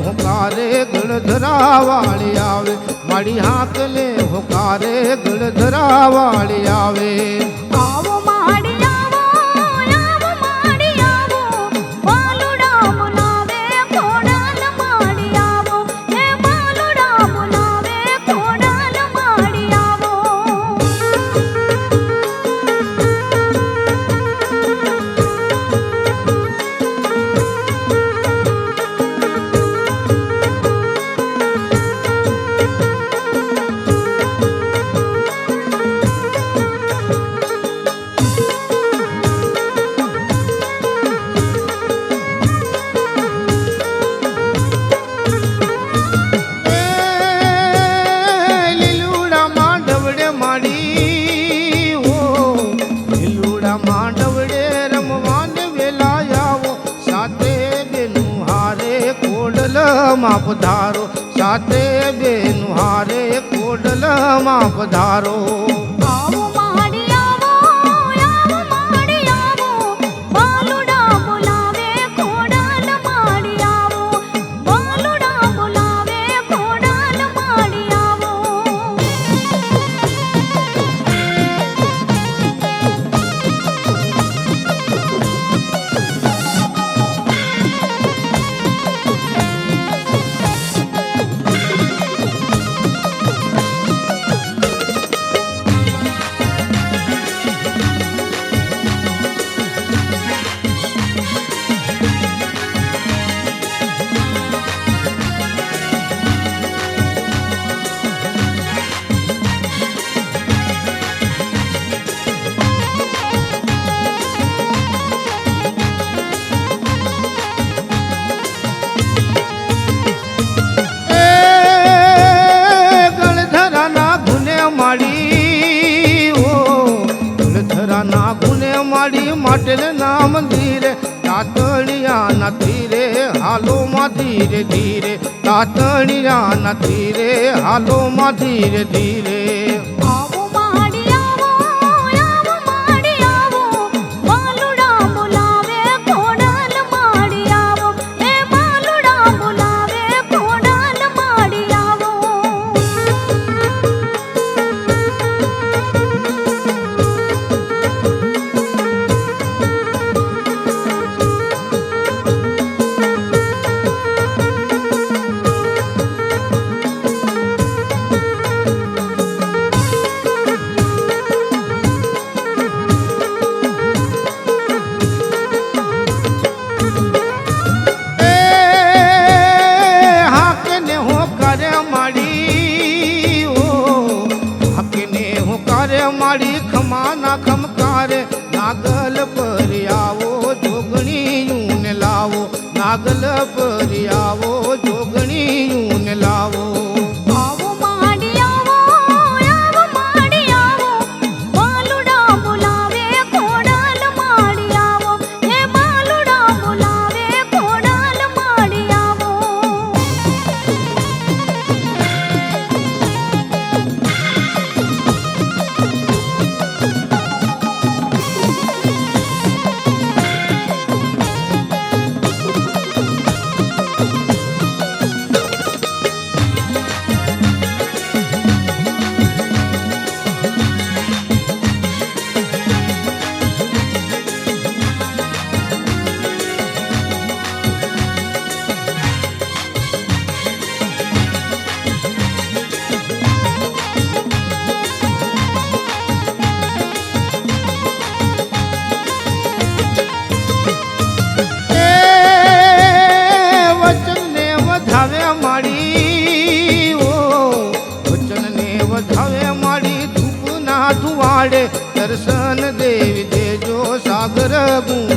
હોકારે ગળધરા વાળી આવે મારી હાકલે હોકારે ગળધરા વાળી આવે આવો માડી આવો આવો માડી આવો બાલુડા બોલાવે ખોડલ માડી આવો હે બાલુડા બોલાવે ખોડલ માડી આવો માં પધારો સાથે બેનું હારે કોડલ માં પધારો આવો માડી આવો આવો માડી આવો બાલુડા બોલાવે ખોડલ માડી આવો બાલુડા બોલાવે ખોડલ માડી આવો માટલ ના મંદિરે તાતણિયા નથી રે હાલો માં ધીરે ધીરે તાતણિયા નથી રે હાલો માં ધીરે ધીરે આવો માડી આવો આવો માડી આવો બાલુડા બોલાવે ખોડલ માડી આવો હે બાલુડા બોલાવે ખોડલ માડી આવો માડી ખમાના ખમકારે નાગલ પર આવો જોગણીયું ને લાવો નાગલ પર આવો જોગણીયું ને લાવો આવો માડી આવો આવો માડી આવો બાલુડા બોલાવે ખોડલ માડી આવો હે બાલુડા બોલાવે ખોડલ માડી આવો ધુવાડે દર્શન દેવી દેજો સાગર ગું